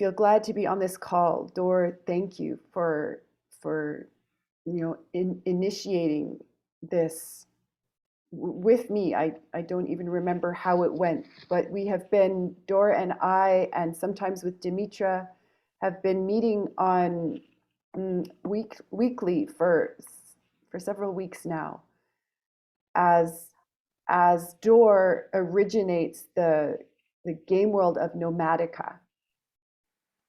feel glad to be on this call. Dor, thank you for initiating this with me. I don't even remember how it went, but we have been, Dor and I, and sometimes with Dimitra, have been meeting on weekly for several weeks now, as Dor originates the game world of Nomadica.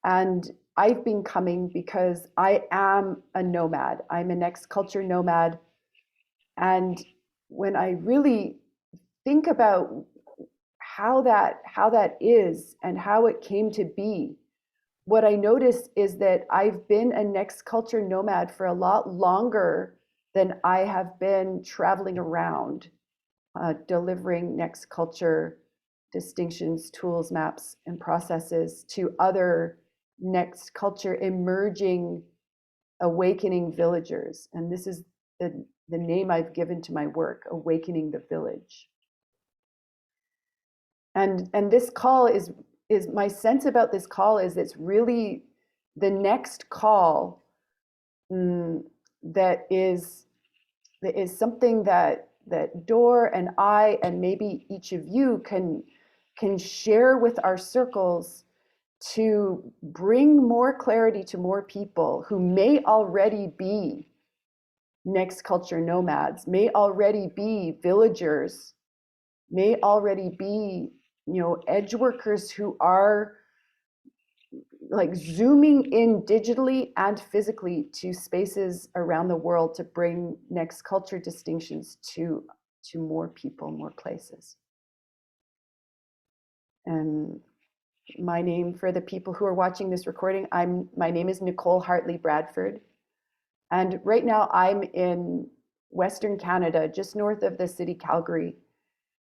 And I've been coming because I am a nomad. I'm a Next Culture Nomad. And when I really think about how that is and how it came to be, what I noticed is that I've been a Next Culture Nomad for a lot longer than I have been traveling around, delivering Next Culture distinctions, tools, maps, and processes to other Next Culture emerging, awakening villagers. And this is the name I've given to my work, Awakening the Village. And this call is my sense about this call is it's really the next call that is something that Dor and I and maybe each of you can share with our circles to bring more clarity to more people who may already be Next Culture Nomads, may already be villagers, may already be, edge workers who are like zooming in digitally and physically to spaces around the world to bring Next Culture distinctions to more people, more places. And my name, for the people who are watching this recording, my name is Nicole Hartley Bradford. And right now I'm in Western Canada, just north of the city Calgary,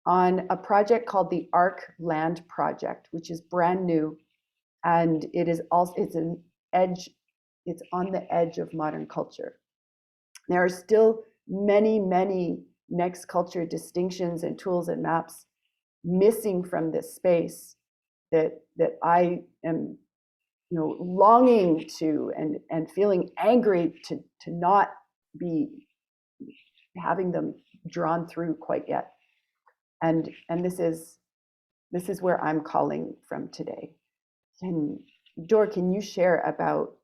on a project called the Arc Land Project, which is brand new. And it's on the edge of modern culture. There are still many, many Next Culture distinctions and tools and maps missing from this space that I am, longing to and feeling angry to not be having them drawn through quite yet. And this is where I'm calling from today. Dor, can you share about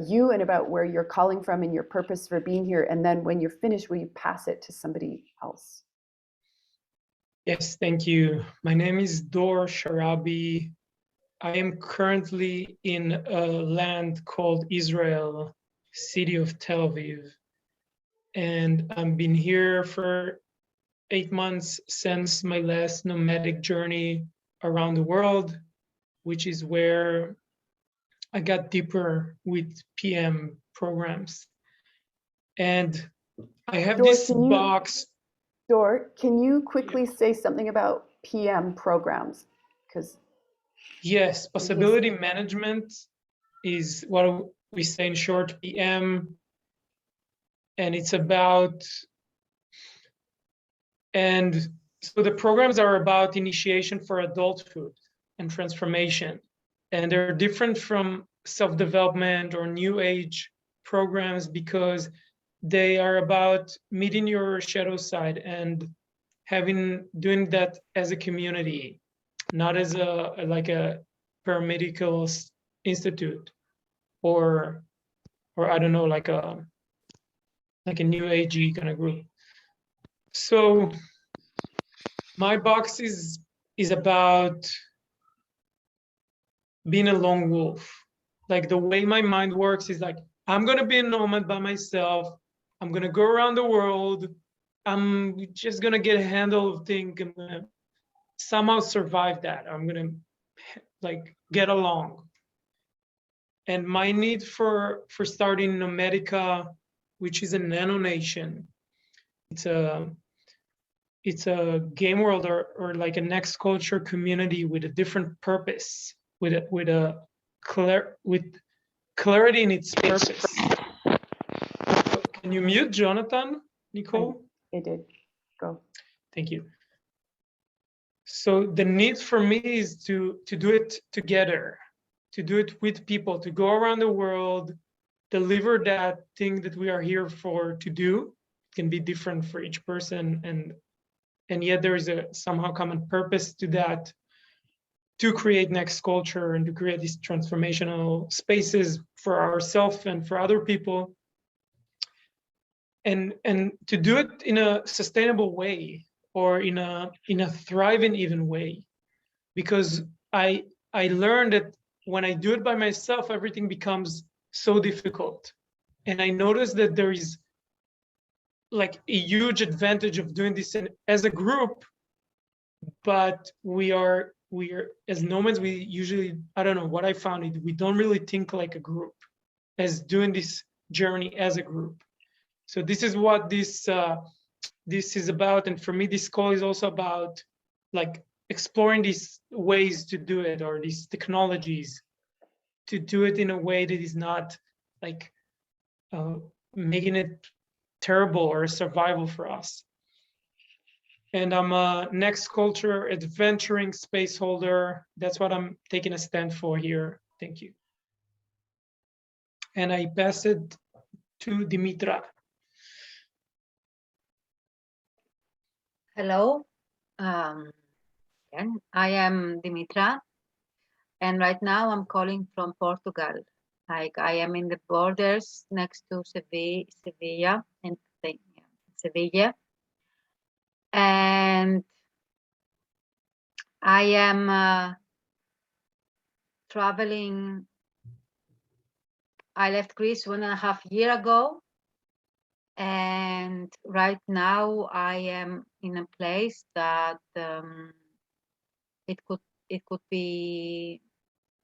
you and about where you're calling from and your purpose for being here? And then when you're finished, will you pass it to somebody else? Yes, thank you. My name is Dor Sharabi. I am currently in a land called Israel, city of Tel Aviv. And I've been here for 8 months since my last nomadic journey around the world, which is where I got deeper with PM programs. And I have this box. Dor, can you quickly say something about PM programs? Yes, possibility management is what we say in short, PM. And it's about, and so the programs are about initiation for adulthood and transformation. And they're different from self-development or new age programs because they are about meeting your shadow side and doing that as a community, not as a paramedical institute or I don't know, like a new agey kind of group. So my box is about being a lone wolf. Like the way my mind works is like, I'm going to be a nomad by myself. I'm going to go around the world. I'm just going to get a handle of things. I'm going to somehow survive that. I'm going to get along. And my need for starting Nomadica, which is a nano nation, it's a game world or like a Next Culture community with a different purpose, with clarity in its purpose. Can you mute Jonathan, Nicole? I did. Go. Thank you. So the need for me is to do it together. to do it with people, to go around the world, deliver that thing that we are here for to do. It can be different for each person, and yet there is a somehow common purpose to that, to create Next Culture and to create these transformational spaces for ourselves and for other people, and to do it in a sustainable way, or in a thriving even way. Because I learned that when I do it by myself, everything becomes so difficult. And I noticed that there is like a huge advantage of doing this as a group, but we are as nomads, we usually, I don't know what I found it, we don't really think like a group as doing this journey as a group. So this is what this is about. And for me, this call is also about like exploring these ways to do it, or these technologies to do it in a way that is not like making it terrible or survival for us. And I'm a Next Culture adventuring space holder. That's what I'm taking a stand for here. Thank you. And I pass it to Dimitra. Hello, again, I am Dimitra, and right now I'm calling from Portugal. Like I am in the borders next to Sevilla, and Sevilla, and I am traveling. I left Greece 1.5 years ago, and right now I am in a place that it could be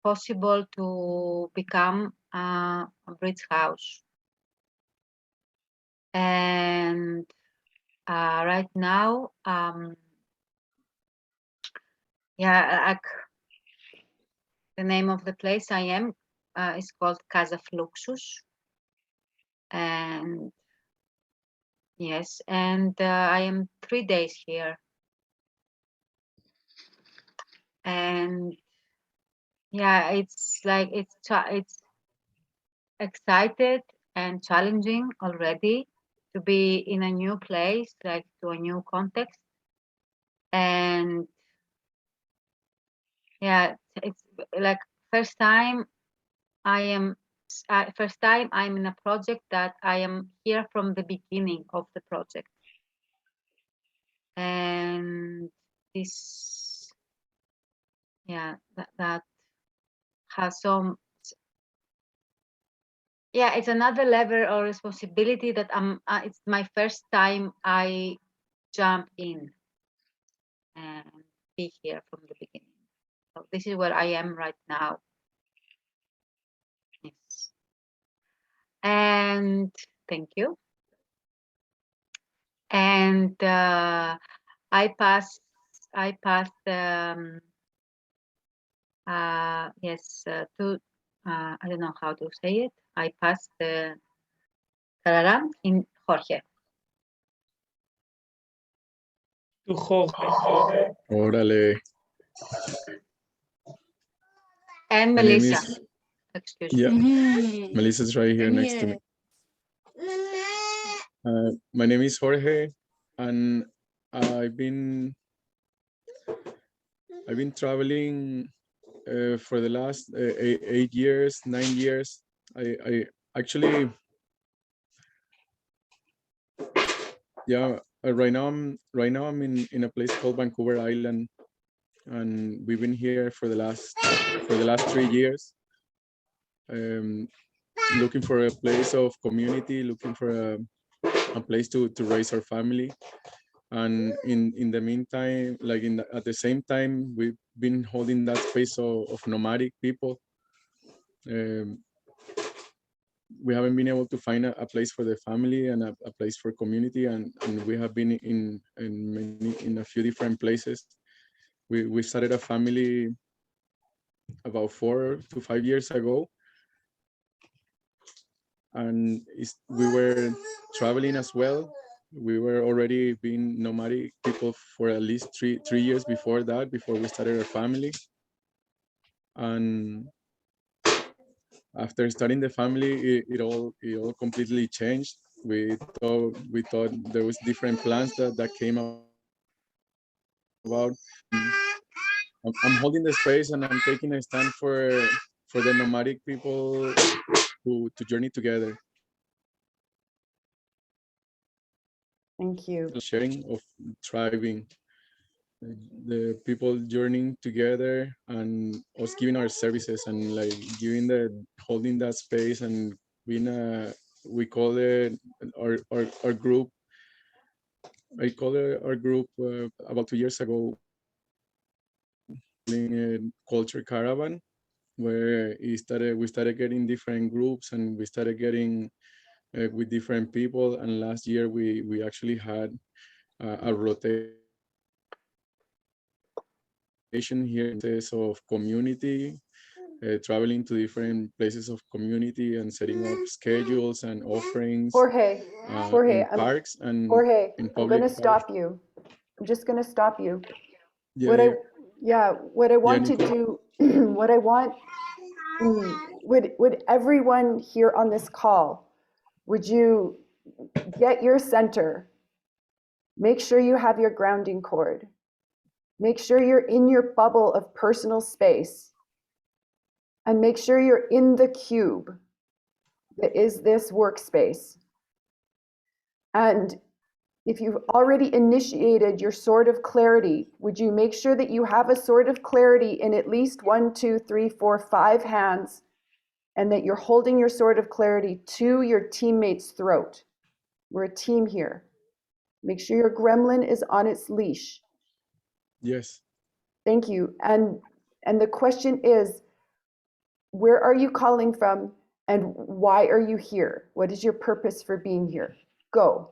possible to become a bridge house. And right now, yeah, the name of the place I am is called Casa Fluxus. And yes, and I am 3 days here. And yeah, it's like it's excited and challenging already to be in a new place, like to a new context. And yeah, it's like first time I'm in a project that I am here from the beginning of the project. And this, yeah, that has some, yeah, it's another level of responsibility that it's my first time I jump in and be here from the beginning. So this is where I am right now. Yes. And thank you. And I passed yes, to I don't know how to say it. I passed the Tararam in Jorge. To Jorge. Órale. And My name Melissa. is, Excuse yeah, me. Melissa's right here next to me. My name is Jorge, and I've been traveling for the last 8 years, 9 years. I actually, yeah. Right now I'm in a place called Vancouver Island, and we've been here for the last 3 years. Looking for a place of community, looking for a place to raise our family. And in the meantime, like at the same time, we've been holding that space of nomadic people. We haven't been able to find a place for the family and a place for community, and we have been in a few different places. We started a family about 4 to 5 years ago, and we were traveling as well. We were already being nomadic people for at least three years before that, before we started our family. And after starting the family, it all completely changed. We thought there was different plans that came about. I'm holding the space and I'm taking a stand for the nomadic people to journey together. Thank you. Sharing of thriving, the people journeying together and us giving our services and like giving the holding that space and being we call it our group. I call it our group about 2 years ago, in a culture caravan, where we started getting different groups and we started getting with different people. And last year we actually had a rotation here of community, traveling to different places of community and setting up schedules and offerings Jorge, in parks and Jorge, in I'm going public to parks. stop you. I'm just going to stop you. Yeah, What I, yeah, what I want to Nicole. do, what I want, would everyone here on this call, would you get your center? Make sure you have your grounding cord. Make sure you're in your bubble of personal space. And make sure you're in the cube that is this workspace. And if you've already initiated your sword of clarity, would you make sure that you have a sword of clarity in at least 1, 2, 3, 4, 5 hands, and that you're holding your sword of clarity to your teammate's throat? We're a team here. Make sure your gremlin is on its leash. Yes. Thank you. And the question is, where are you calling from and why are you here? What is your purpose for being here? Go.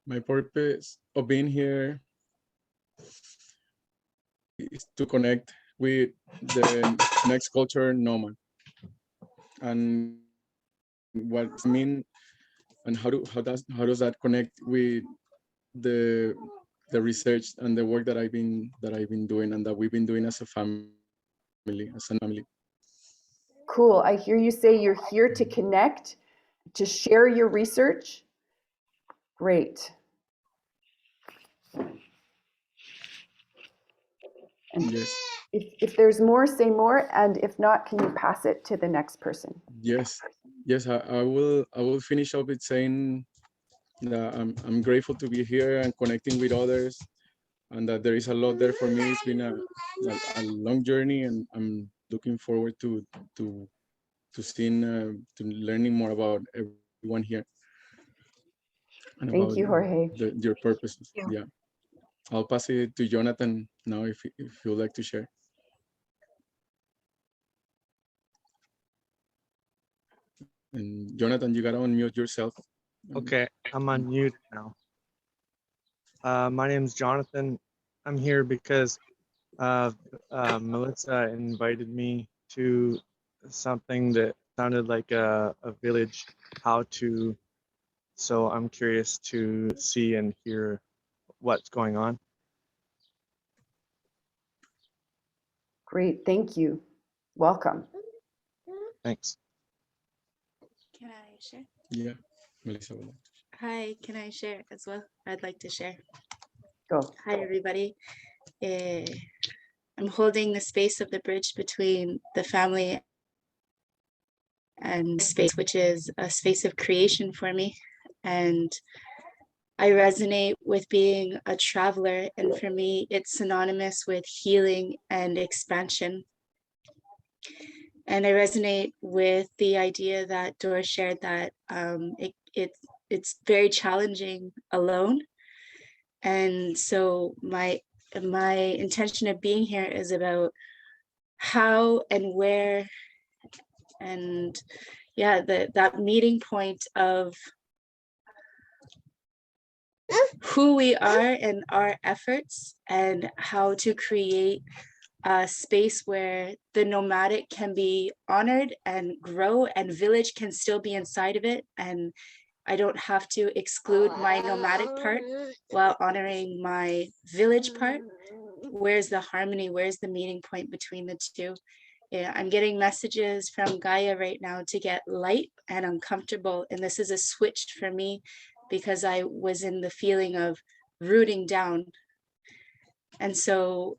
My purpose of being here is to connect with the Next Culture Nomad and what I mean and how does that connect with the research and the work that I've been doing and that we've been doing as a family. Cool. I hear you say you're here to connect, to share your research. Great. And Yes. if there's more, say more. And if not, can you pass it to the next person? Yes. I will finish up with saying that I'm grateful to be here and connecting with others, and that there is a lot there for me. It's been a long journey, and I'm looking forward to seeing to learning more about everyone here and Thank about you, Jorge. your purposes. Yeah. Yeah, I'll pass it to Jonathan now if you'd like to share. And Jonathan, you gotta unmute yourself. Okay, I'm on mute now. My name is Jonathan. I'm here because Melissa invited me to something that sounded like a village how-to. So I'm curious to see and hear what's going on. Great. Thank you. Welcome. Thanks. Can I share? Yeah, Melissa would like to. Hi, can I share as well? I'd like to share. Go. Hi, everybody. I'm holding the space of the bridge between the family and space, which is a space of creation for me. And I resonate with being a traveler. And for me, it's synonymous with healing and expansion. And I resonate with the idea that Dor shared that it's very challenging alone. And so my intention of being here is about how and where, and yeah, that meeting point of who we are and our efforts, and how to create a space where the nomadic can be honored and grow, and village can still be inside of it, and I don't have to exclude my nomadic part while honoring my village part. Where's the harmony? Where's the meeting point between the two? Yeah, I'm getting messages from Gaia right now to get light and uncomfortable. And this is a switch for me because I was in the feeling of rooting down. And so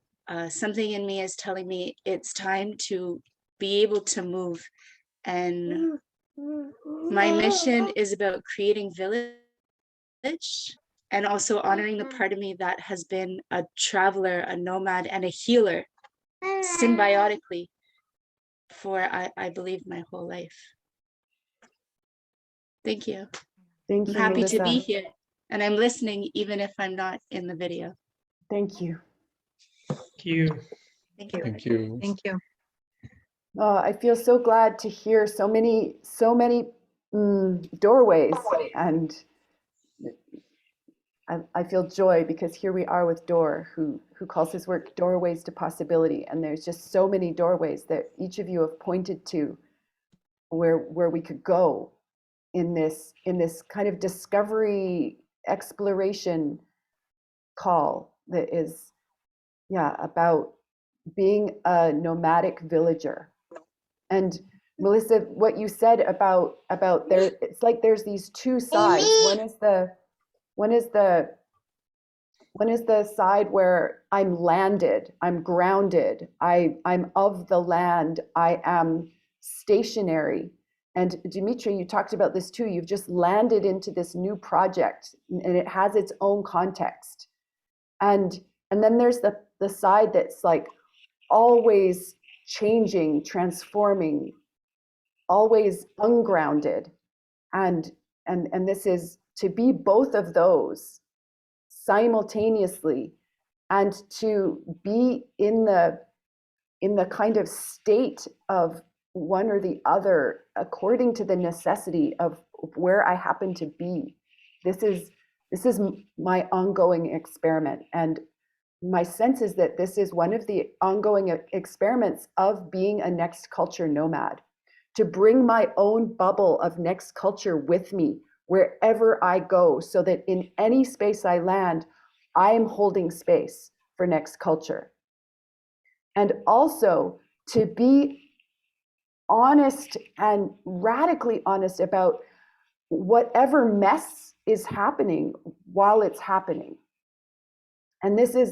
something in me is telling me it's time to be able to move. And my mission is about creating village and also honoring the part of me that has been a traveler, a nomad, and a healer symbiotically for I believe my whole life. Thank you. Thank I'm you, happy to be Melissa. here and I'm listening even if I'm not in the video. Thank you. Thank you. Thank you. Thank you. Thank you. Oh, I feel so glad to hear so many doorways, and I feel joy because here we are with Dor, who calls his work Doorways to Possibility, and there's just so many doorways that each of you have pointed to where we could go in this kind of discovery exploration call that is, yeah, about being a nomadic villager. And Melissa, what you said about there, it's like there's these two sides. One is the side where I'm landed, I'm grounded, I'm of the land, I am stationary. And Dimitri, you talked about this too. You've just landed into this new project and it has its own context. And then there's the side that's like always changing, transforming, always ungrounded. And this is to be both of those simultaneously, and to be in the kind of state of one or the other according to the necessity of where I happen to be. This is my ongoing experiment, and my sense is that this is one of the ongoing experiments of being a next culture nomad, to bring my own bubble of next culture with me wherever I go, so that in any space I land, I am holding space for next culture. And also to be honest and radically honest about whatever mess is happening while it's happening. And this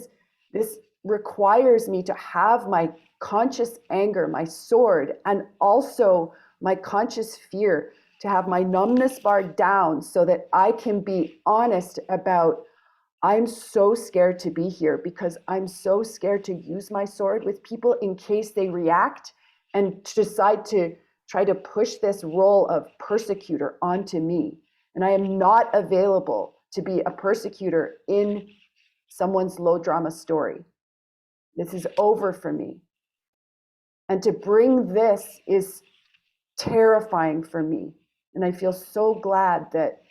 requires me to have my conscious anger, my sword, and also my conscious fear, to have my numbness bar down so that I can be honest about, I'm so scared to be here because I'm so scared to use my sword with people in case they react and decide to try to push this role of persecutor onto me. And I am not available to be a persecutor in someone's low drama story. This is over for me. And to bring this is terrifying for me. And I feel so glad that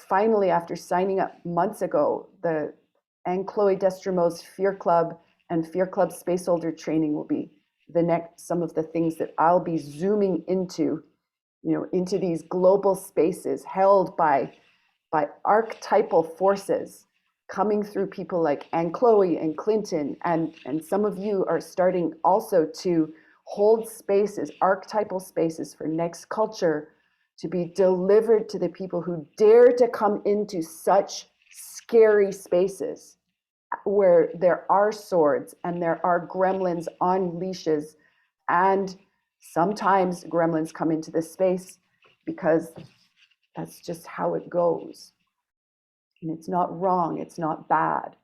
finally, after signing up months ago, the Anne Chloe Destromo's Fear Club and Fear Club Spaceholder training will be the next, some of the things that I'll be zooming into, into these global spaces held by archetypal forces coming through people like Anne Chloe and Clinton, and some of you are starting also to hold spaces, archetypal spaces for next culture, to be delivered to the people who dare to come into such scary spaces where there are swords and there are gremlins on leashes, and sometimes gremlins come into this space because that's just how it goes. And it's not wrong, it's not bad.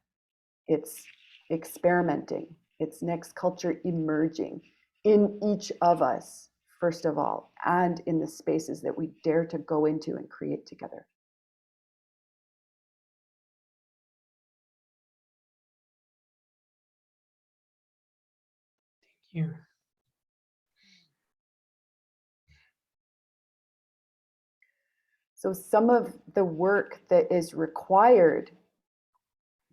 It's experimenting. It's next culture emerging in each of us, first of all, and in the spaces that we dare to go into and create together. Thank you. So some of the work that is required,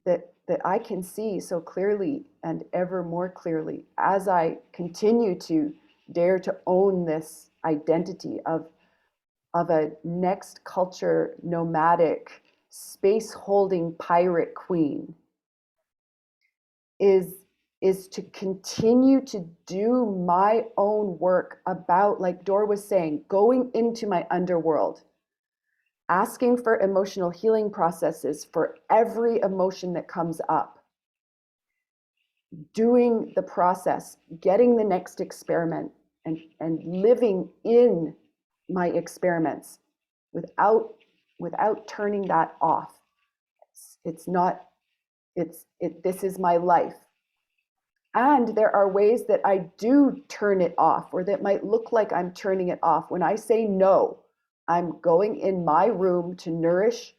that I can see so clearly and ever more clearly as I continue to dare to own this identity of a next culture nomadic space holding pirate queen, is is to continue to do my own work about, like Dor was saying, going into my underworld, asking for emotional healing processes for every emotion that comes up, doing the process, getting the next experiment, and living in my experiments without turning that off. It's not, this is my life. And there are ways that I do turn it off, or that might look like I'm turning it off. When I say no, I'm going in my room to nourish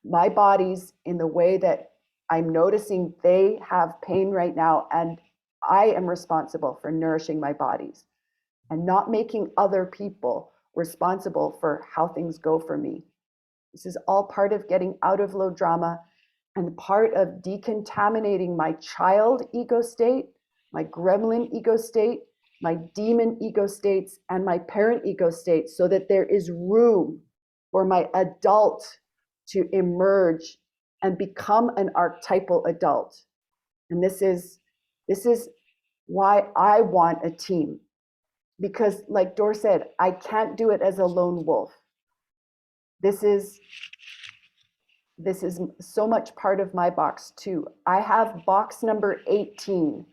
my bodies in the way that I'm noticing they have pain right now, and I am responsible for nourishing my bodies and not making other people responsible for how things go for me. This is all part of getting out of low drama and part of decontaminating my child ego state, my gremlin ego state, my demon ego states, and my parent ego state, so that there is room for my adult to emerge and become an archetypal adult. And this is why I want a team. Because like Dor said, I can't do it as a lone wolf. This is so much part of my box too. I have box number 18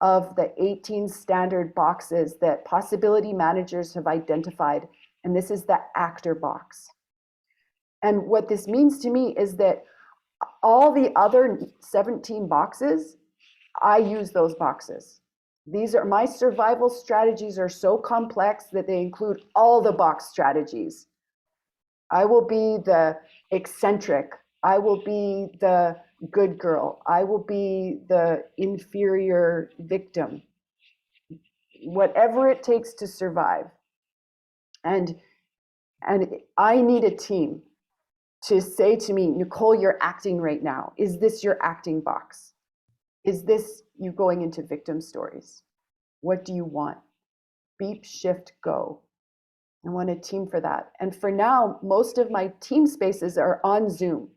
of the 18 standard boxes that possibility managers have identified. And this is the actor box. And what this means to me is that all the other 17 boxes, I use those boxes. These are my survival strategies are so complex that they include all the box strategies. I will be the eccentric. I will be the good girl. I will be the inferior victim. Whatever it takes to survive. And I need a team to say to me, Nicole, you're acting right now. Is this your acting box? Is this you going into victim stories? What do you want? Beep, shift, go. I want a team for that. And for now, most of my team spaces are on Zoom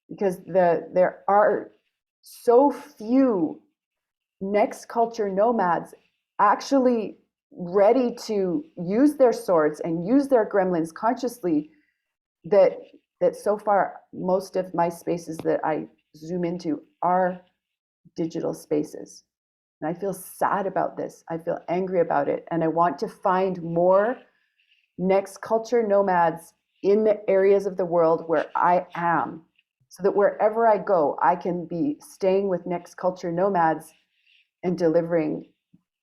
because there are so few Next Culture Nomads actually ready to use their swords and use their gremlins consciously that so far most of my spaces that I Zoom into are digital spaces. And I feel sad about this. I feel angry about it. And I want to find more Next Culture Nomads in the areas of the world where I am, so that wherever I go, I can be staying with Next Culture Nomads and delivering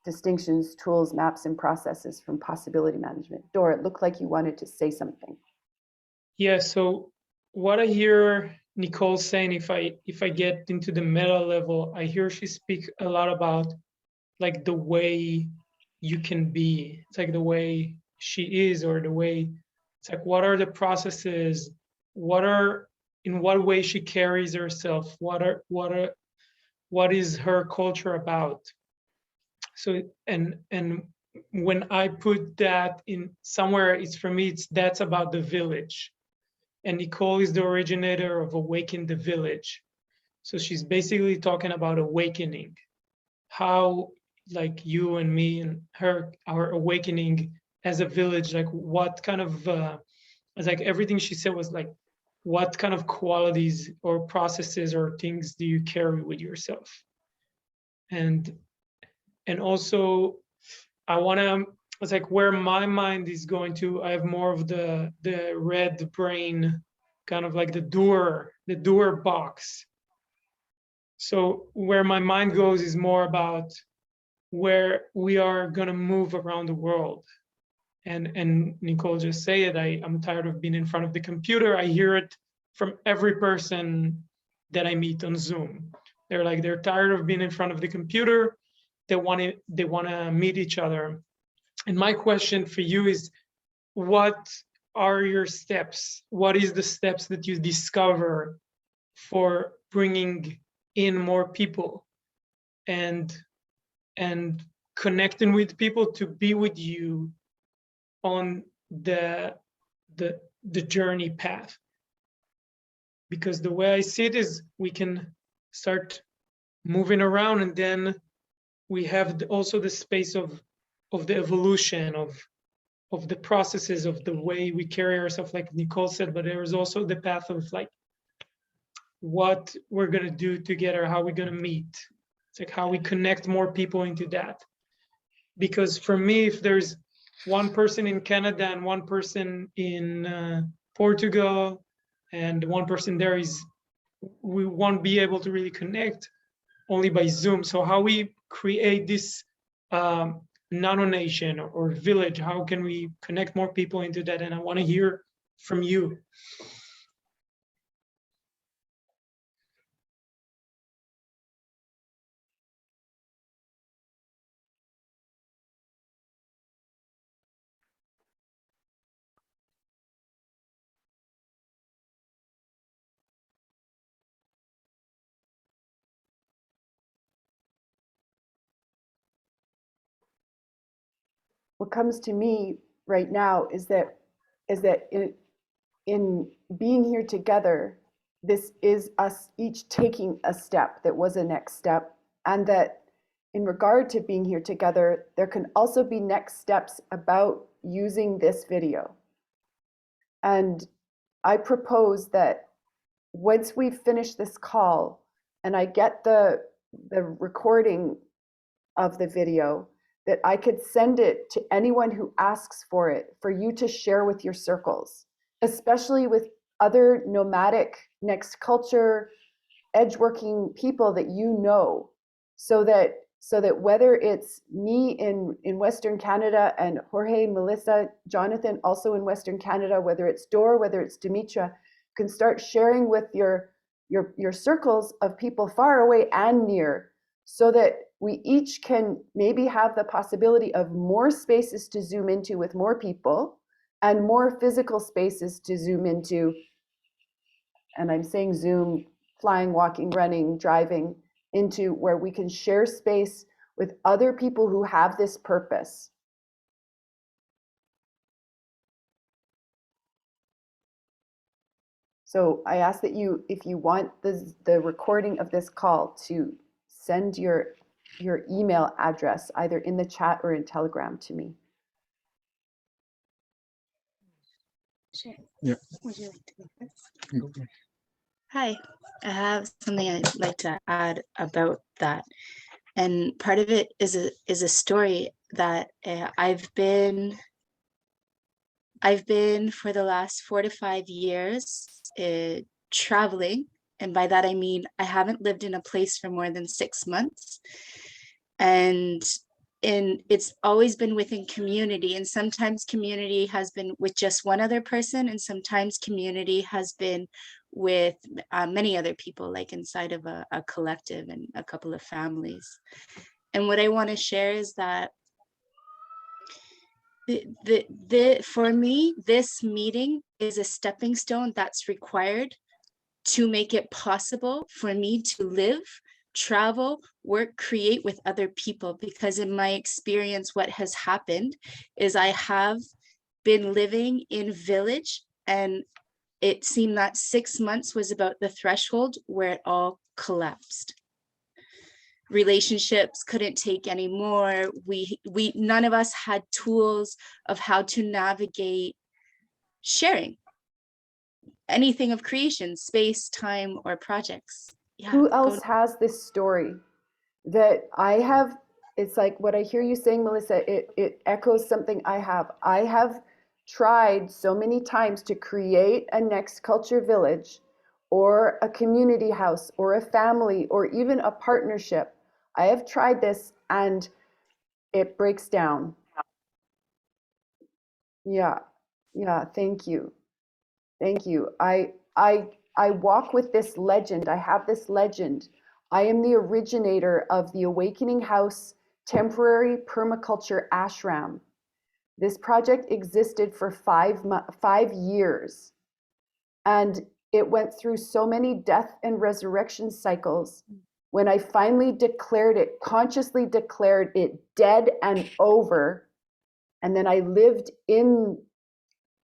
distinctions, tools, maps, and processes from possibility management. Dor, it looked like you wanted to say something. Yeah, so what I hear Nicole saying, if I get into the meta level, I hear she speak a lot about like the way you can be. It's like the way she is, or the way, it's like what are the processes, in what way she carries herself, what is her culture about. So and when I put that in somewhere, it's for me, that's about the village. And Nicole is the originator of Awaken the Village. So she's basically talking about awakening, how like you and me and her are awakening as a village, like what kind of, it's like everything she said was like, what kind of qualities or processes or things do you carry with yourself? And also I want to, it's like where my mind is going to, I have more of the red brain, kind of like the door box. So where my mind goes is more about where we are going to move around the world. And Nicole just said it, I'm tired of being in front of the computer. I hear it from every person that I meet on Zoom. They're tired of being in front of the computer. They want to meet each other. And my question for you is, what are your steps? What is the steps that you discover for bringing in more people and connecting with people to be with you on the journey path? Because the way I see it is we can start moving around, and then we have also the space of the evolution of the processes of the way we carry ourselves, like Nicole said, but there is also the path of like what we're gonna do together, how we're gonna meet. It's like how we connect more people into that. Because for me, if there's one person in Canada and one person in Portugal and one person there, we won't be able to really connect only by Zoom. So how we create this nano nation or village, how can we connect more people into that? And I want to hear from you. What comes to me right now is that in being here together, this is us each taking a step that was a next step, and that in regard to being here together, there can also be next steps about using this video. And I propose that once we finish this call and I get the recording of the video, that I could send it to anyone who asks for it, for you to share with your circles, especially with other nomadic, next culture, edge-working people that you know, so that whether it's me in Western Canada and Jorge, Melissa, Jonathan also in Western Canada, whether it's Dor, whether it's Dimitra, can start sharing with your circles of people far away and near, so that we each can maybe have the possibility of more spaces to Zoom into with more people and more physical spaces to Zoom into. And I'm saying Zoom, flying, walking, running, driving, into where we can share space with other people who have this purpose. So I ask that you, if you want the recording of this call, to send your email address either in the chat or in Telegram to me. Sure. Yeah. Would you like to go first? Hi, I have something I'd like to add about that. And part of it is a story that I've been for the last 4 to 5 years traveling. And by that, I mean, I haven't lived in a place for more than 6 months. And it's always been within community. And sometimes community has been with just one other person. And sometimes community has been with many other people, like inside of a collective and a couple of families. And what I want to share is that for me, this meeting is a stepping stone that's required to make it possible for me to live, travel, work, create with other people. Because in my experience, what has happened is I have been living in village, and it seemed that 6 months was about the threshold where it all collapsed. Relationships couldn't take anymore. We none of us had tools of how to navigate sharing anything of creation, space, time, or projects. Yeah, Who else has this story that I have? It's like what I hear you saying, Melissa, it echoes something I have. I have tried so many times to create a next culture village or a community house or a family or even a partnership. I have tried this and it breaks down. Yeah, thank you. Thank you. I walk with this legend. I have this legend. I am the originator of the Awakening House temporary permaculture ashram. This project existed for 5 years, and it went through so many death and resurrection cycles. When I finally declared it, consciously declared it dead and over, and then I lived in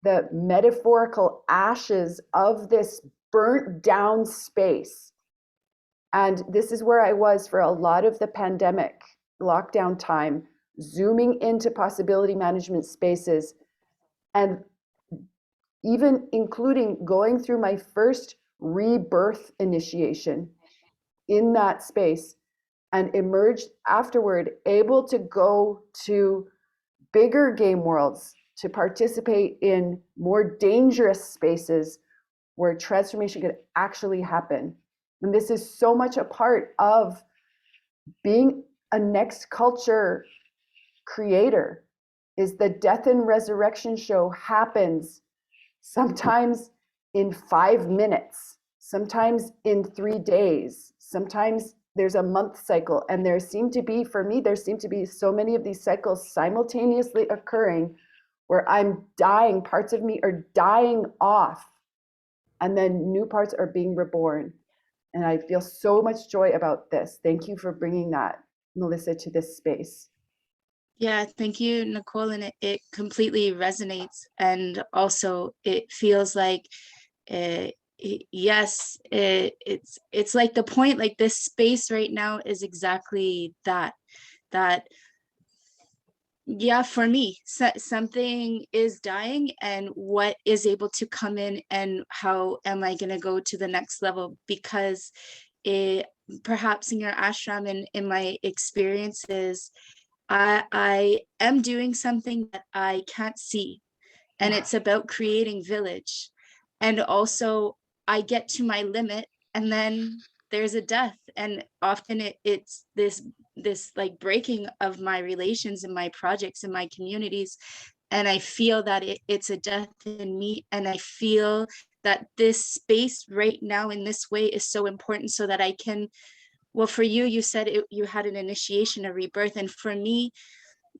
the metaphorical ashes of this burnt down space. And this is where I was for a lot of the pandemic lockdown time, zooming into possibility management spaces, and even including going through my first rebirth initiation in that space, and emerged afterward able to go to bigger game worlds, to participate in more dangerous spaces where transformation could actually happen. And this is so much a part of being a next culture creator, is the death and resurrection show happens sometimes in 5 minutes, sometimes in 3 days, sometimes there's a month cycle. And there seem to be, for me, there seem to be so many of these cycles simultaneously occurring where I'm dying, parts of me are dying off, and then new parts are being reborn. And I feel so much joy about this. Thank you for bringing that, Melissa, to this space. Yeah, thank you, Nicole. And it completely resonates. And also it feels like, yes, it's like the point, like this space right now is exactly that, yeah, for me, something is dying, and what is able to come in, and how am I going to go to the next level? Because perhaps in your ashram and in my experiences, I am doing something that I can't see, and it's about creating village. And also I get to my limit, and then there's a death, and often it's this like breaking of my relations and my projects and my communities. And I feel that it's a death in me, and I feel that this space right now in this way is so important, so that I can, well, for you, you said you had an initiation, a rebirth. And for me,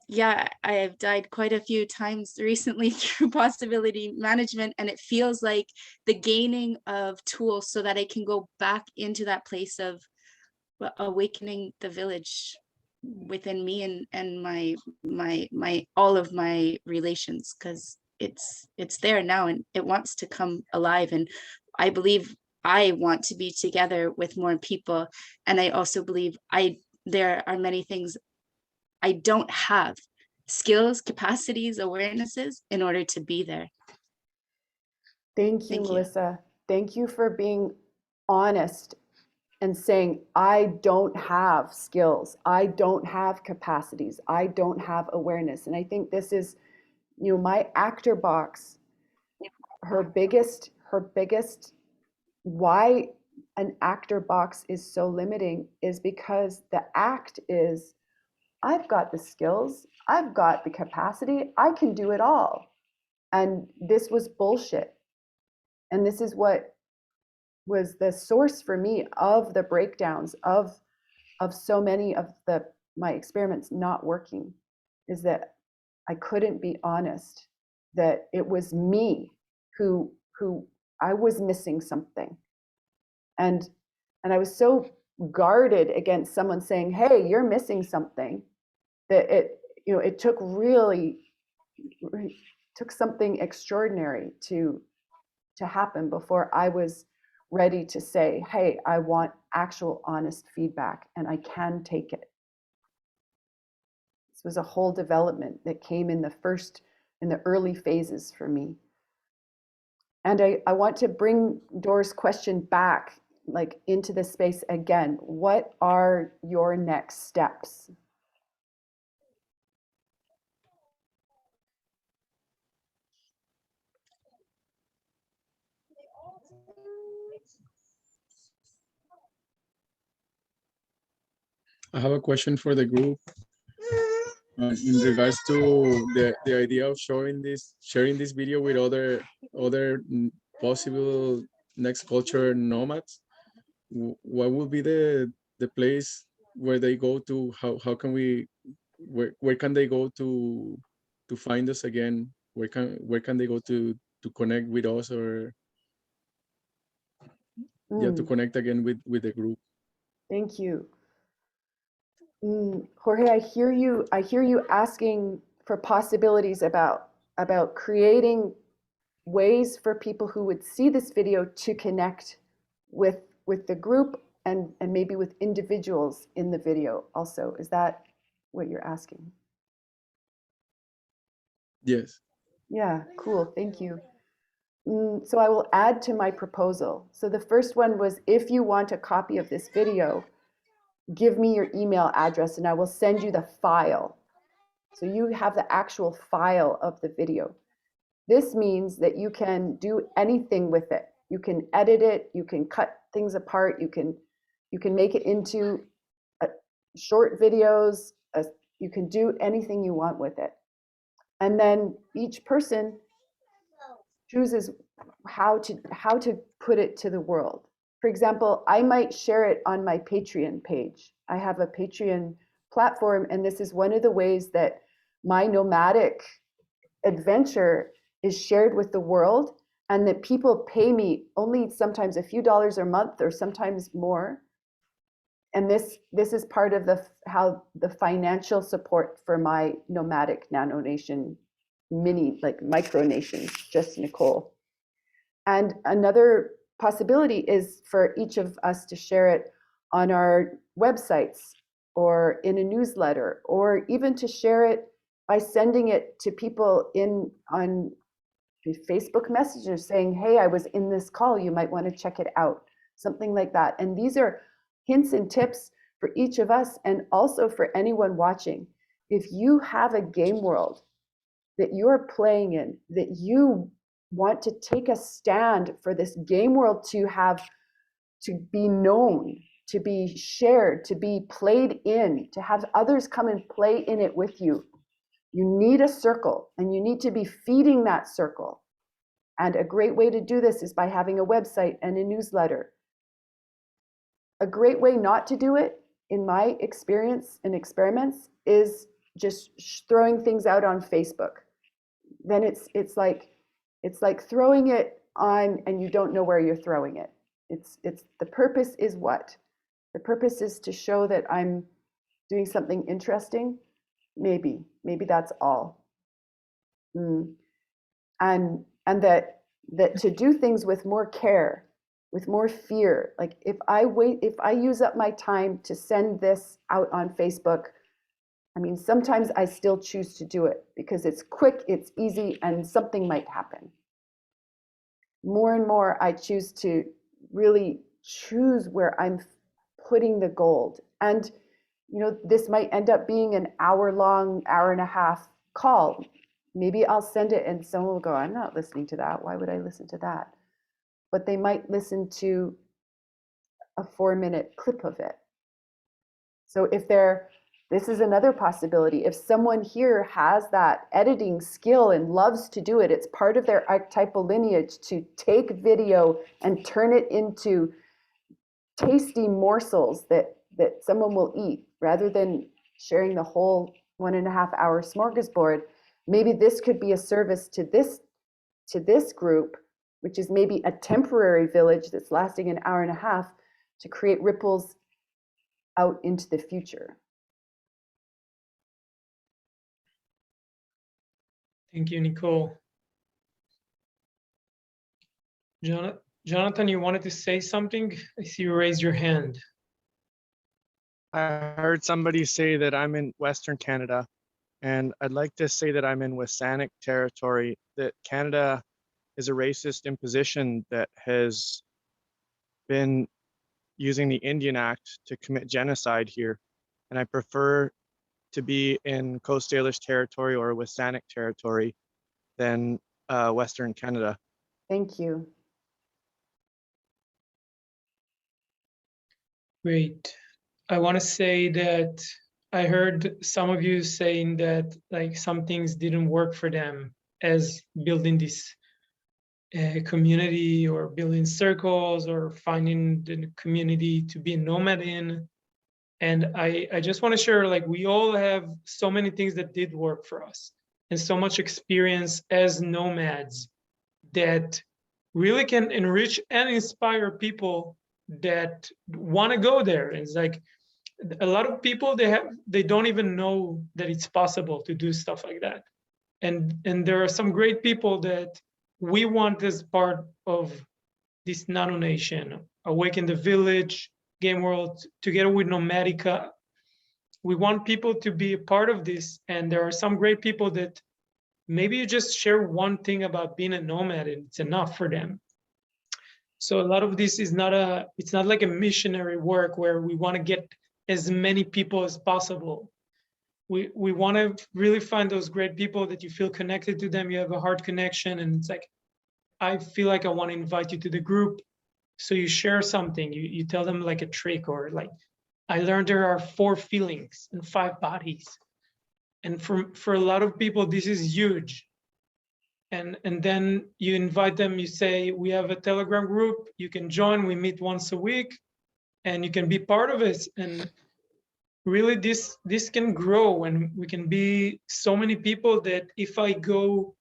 yeah, I have died quite a few times recently through possibility management, and it feels like the gaining of tools so that I can go back into that place of awakening the village within me, and my all of my relations, because it's there now and it wants to come alive. And I believe I want to be together with more people, and I also believe there are many things I don't have, skills, capacities, awarenesses, in order to be there. Thank you, Thank you. Melissa. Thank you for being honest and saying, I don't have skills, I don't have capacities, I don't have awareness. And I think this is, my actor box, her biggest why an actor box is so limiting is because the act is, I've got the skills, I've got the capacity, I can do it all. And this was bullshit. And this is what was the source for me of the breakdowns of so many of my experiments not working, is that I couldn't be honest, that it was me who I was missing something. And I was so guarded against someone saying, hey, you're missing something, that it took something extraordinary to happen before I was ready to say, hey, I want actual honest feedback and I can take it. This was a whole development that came in the early phases for me. And I want to bring Dor's question back, like into the space again. What are your next steps? I have a question for the group in regards to the idea of sharing this video with other possible next culture nomads. What would be the place where they go to? How can we, where can they go to find us again? Where can they go to connect with us, or to connect again with the group? Thank you. Jorge, I hear you asking for possibilities about creating ways for people who would see this video to connect with the group and maybe with individuals in the video also. Is that what you're asking? Yes. Yeah, cool. Thank you. So I will add to my proposal. So the first one was, if you want a copy of this video, give me your email address and I will send you the file. So you have the actual file of the video. This means that you can do anything with it. You can edit it, you can cut things apart, you can make it into short videos, you can do anything you want with it. And then each person chooses how to put it to the world. For example, I might share it on my Patreon page. I have a Patreon platform, and this is one of the ways that my nomadic adventure is shared with the world, and that people pay me only sometimes a few dollars a month or sometimes more. And this is part of how the financial support for my nomadic nano nation, micro nations, just Nicole. And another possibility is for each of us to share it on our websites or in a newsletter, or even to share it by sending it to people on Facebook messages saying, hey, I was in this call, you might want to check it out, something like that. And these are hints and tips for each of us, and also for anyone watching. If you have a game world that you're playing in, that you want to take a stand for this game world to be known, to be shared, to be played in, to have others come and play in it with you, you need a circle, and you need to be feeding that circle. And a great way to do this is by having a website and a newsletter. A great way not to do it, in my experience and experiments, is just throwing things out on Facebook. Then it's like throwing it on and you don't know where you're throwing it. It's the purpose is what? The purpose is to show that I'm doing something interesting. Maybe that's all. And that to do things with more care, with more fear. Like if I use up my time to send this out on Facebook, I mean, sometimes I still choose to do it because it's quick, it's easy, and something might happen. More and more, I choose to really choose where I'm putting the gold. And, this might end up being an hour-long, hour-and-a-half call. Maybe I'll send it and someone will go, I'm not listening to that. Why would I listen to that? But they might listen to a 4-minute clip of it. So this is another possibility. If someone here has that editing skill and loves to do it, it's part of their archetypal lineage to take video and turn it into tasty morsels that someone will eat, rather than sharing the whole 1.5-hour smorgasbord. Maybe this could be a service to this group, which is maybe a temporary village that's lasting an hour and a half, to create ripples out into the future. Thank you, Nicole. Jonathan, you wanted to say something? I see you raised your hand. I heard somebody say that I'm in Western Canada, and I'd like to say that I'm in Wasanic territory, that Canada is a racist imposition that has been using the Indian Act to commit genocide here. And I prefer to be in Coast Salish territory or Wasanic territory than Western Canada. Thank you. Great. I want to say that I heard some of you saying that like some things didn't work for them, as building this community or building circles or finding the community to be a nomad in. And I just want to share, like, we all have so many things that did work for us and so much experience as nomads that really can enrich and inspire people that want to go there. It's like a lot of people, they don't even know that it's possible to do stuff like that. And there are some great people that we want as part of this nano nation, Awaken the Village, game world together with Nomadica. We want people to be a part of this, and there are some great people that maybe you just share one thing about being a nomad and it's enough for them. So a lot of this is it's not like a missionary work where we want to get as many people as possible. We want to really find those great people that you feel connected to them, you have a heart connection, and it's like, I feel like I want to invite you to the group. So you share something, you tell them like a trick, or like, I learned there are 4 feelings and 5 bodies. And for a lot of people, this is huge. And then you invite them, you say, we have a Telegram group, you can join, we meet once a week, and you can be part of it. And really this can grow, and we can be so many people that if I go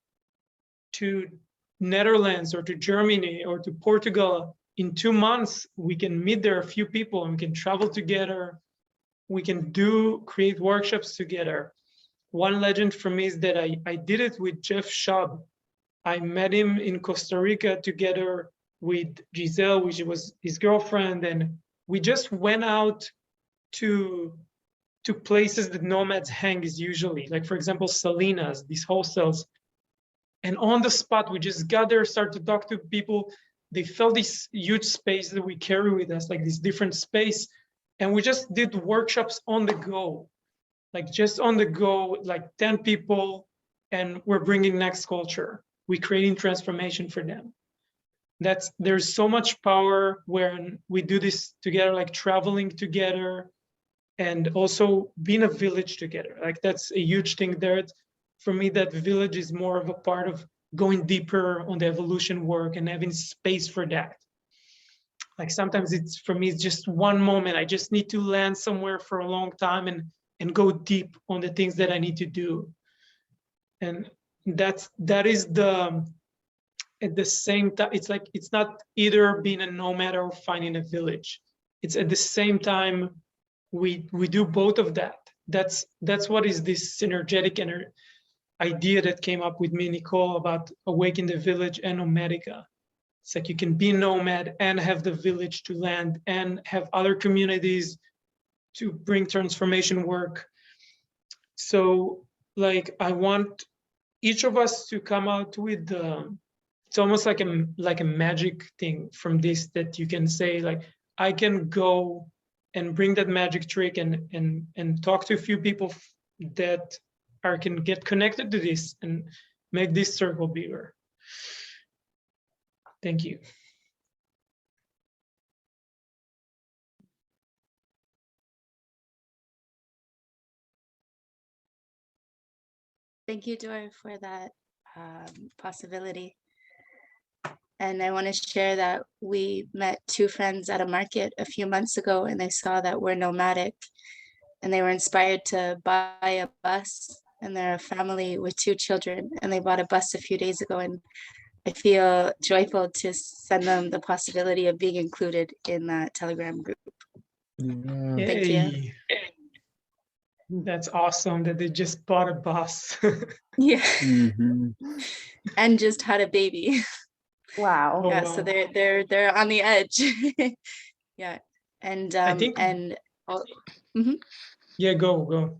to Netherlands or to Germany or to Portugal in 2 months, we can meet there a few people and we can travel together. We can create workshops together. One legend for me is that I did it with Jeff Schaub. I met him in Costa Rica together with Giselle, which was his girlfriend, and we just went out to places that nomads hang is usually, like for example, Salinas, these hostels. And on the spot, we just got there, started to talk to people. They felt this huge space that we carry with us, like this different space. And we just did workshops on the go, like just on the go, like 10 people, and we're bringing Next Culture. We're creating transformation for them. There's so much power when we do this together, like traveling together, and also being a village together. Like that's a huge thing there. For me, that village is more of a part of going deeper on the evolution work and having space for that. Like sometimes for me, it's just one moment. I just need to land somewhere for a long time and go deep on the things that I need to do. And that is at the same time, it's like, it's not either being a nomad or finding a village. It's at the same time, we do both of that. That's what is this synergetic idea that came up with me, Nicole, about Awaken the Village and Nomadica. It's like you can be nomad and have the village to land and have other communities to bring transformation work. So like, I want each of us to come out with it's almost like a magic thing from this, that you can say like, I can go and bring that magic trick and talk to a few people that can get connected to this and make this circle bigger. Thank you. Thank you, Dor, for that possibility. And I want to share that we met 2 friends at a market a few months ago, and they saw that we're nomadic, and they were inspired to buy a bus, and they're a family with 2 children, and they bought a bus a few days ago, and I feel joyful to send them the possibility of being included in that Telegram group. Yeah. Thank you. Hey. That's awesome that they just bought a bus. Yeah. Mhm. And just had a baby. Wow. Yeah, wow. so they're on the edge. Yeah. And I think, yeah, go.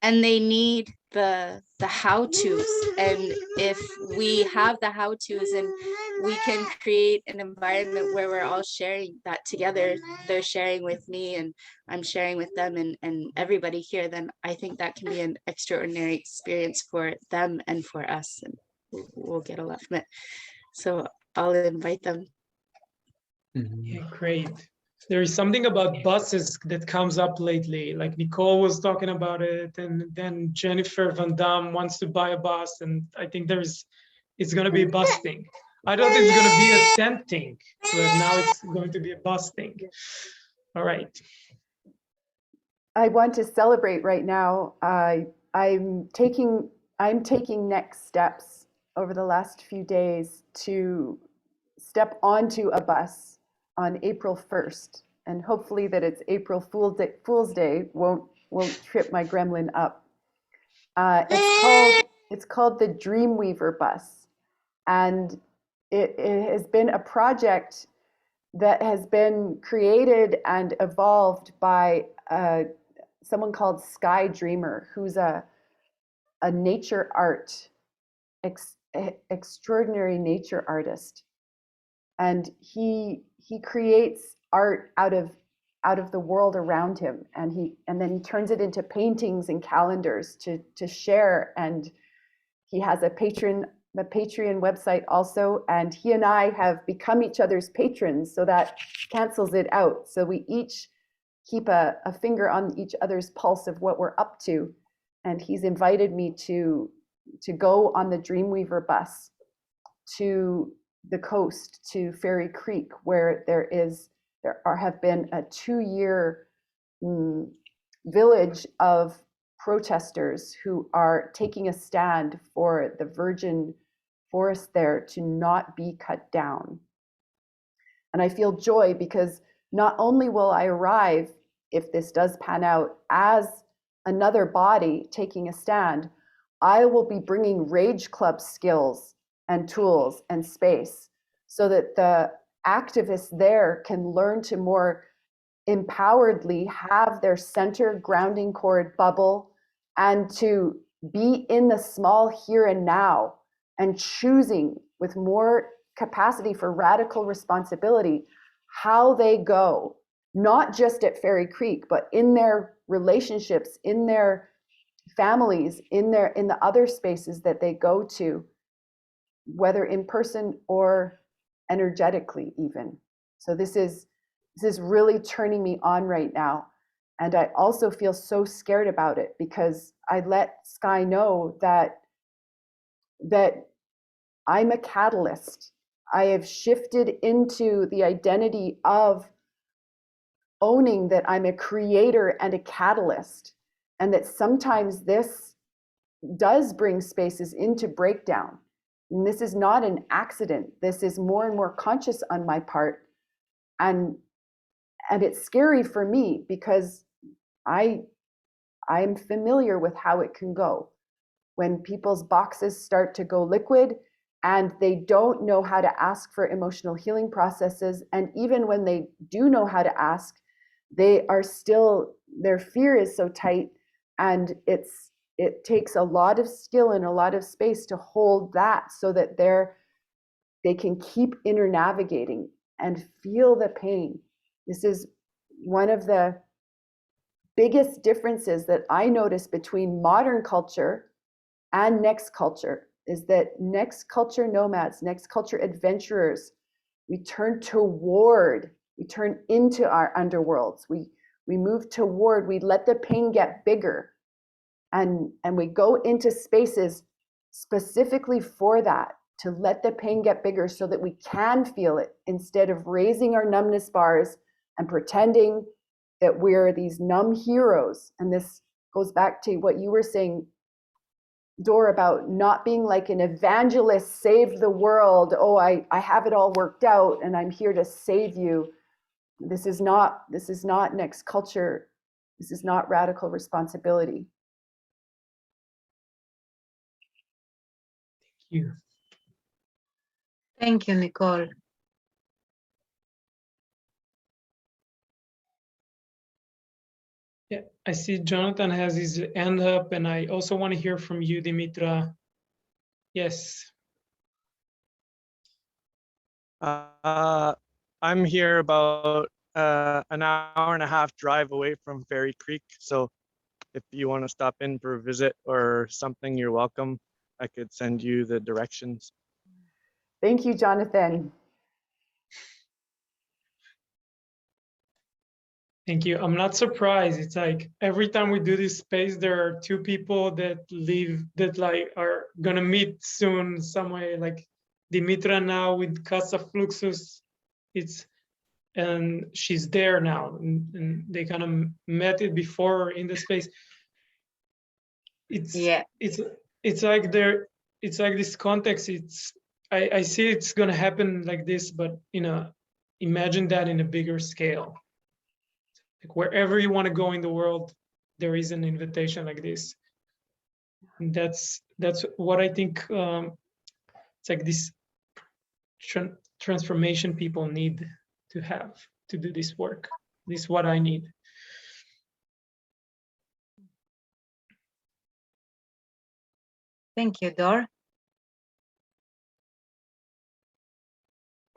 and they need the how-tos, and if we have the how-tos and we can create an environment where we're all sharing that together, they're sharing with me and I'm sharing with them, and everybody here, then I think that can be an extraordinary experience for them and for us, and we'll get a lot from it. So I'll invite them. Mhm. Yeah, great. There is something about buses that comes up lately. Like Nicole was talking about it, and then Jennifer Van Dam wants to buy a bus, and I think it's going to be a bus thing. I thought it's going to be a tent thing, but now it's going to be a bus thing. All right. I want to celebrate right now. I'm taking next steps over the last few days to step onto a bus on April 1st, and hopefully that it's April Fool's Day won't trip my gremlin up. It's called the Dreamweaver bus, and it has been a project that has been created and evolved by someone called Sky Dreamer, who's a nature art, extraordinary nature artist. And he creates art out of the world around him, and then he turns it into paintings and calendars to share. And he has a Patreon website also, and he and I have become each other's patrons, so that cancels it out. So we each keep a finger on each other's pulse of what we're up to. And he's invited me to go on the Dreamweaver bus to the coast, to Fairy Creek, where there have been a 2-year village of protesters who are taking a stand for the virgin forest there to not be cut down. And I feel joy because not only will I arrive, if this does pan out, as another body taking a stand, I will be bringing Rage Club skills and tools and space so that the activists there can learn to more empoweredly have their center grounding cord bubble, and to be in the small here and now, and choosing with more capacity for radical responsibility how they go, not just at Fairy Creek, but in their relationships, in their families, in the other spaces that they go to, whether in person or energetically even. So this is really turning me on right now. And I also feel so scared about it, because I let Sky know that I'm a catalyst. I have shifted into the identity of owning that I'm a creator and a catalyst, and that sometimes this does bring spaces into breakdown. And this is not an accident. This is more and more conscious on my part. And it's scary for me, because I'm familiar with how it can go when people's boxes start to go liquid and they don't know how to ask for emotional healing processes. And even when they do know how to ask, their fear is so tight, and it takes a lot of skill and a lot of space to hold that, so that they can keep inner navigating and feel the pain. This is one of the biggest differences that I notice between modern culture and next culture, is that next culture nomads, next culture adventurers, we turn toward, we turn into our underworlds. We move toward, we let the pain get bigger, and we go into spaces specifically for that, to let the pain get bigger so that we can feel it, instead of raising our numbness bars and pretending that we're these numb heroes. And this goes back to what you were saying, Dor, about not being like an evangelist, save the world. Oh, I have it all worked out and I'm here to save you. This is not next culture. This is not radical responsibility. Thank you. Thank you, Nicole. Yeah, I see Jonathan has his hand up, and I also want to hear from you, Dimitra. Yes. I'm here about an hour and a half drive away from Fairy Creek. So if you want to stop in for a visit or something, you're welcome. I could send you the directions. Thank you, Jonathan. Thank you. I'm not surprised. It's like every time we do this space, there are two people that are gonna meet soon some way. Like Dimitra now with Casa Fluxus, and she's there now, and they kind of met it before in the space. It's like this context. I see it's gonna happen like this, but imagine that in a bigger scale. Like wherever you want to go in the world, there is an invitation like this. And that's what I think. It's like this transformation people need to have to do this work. This is what I need. Thank you, Dor.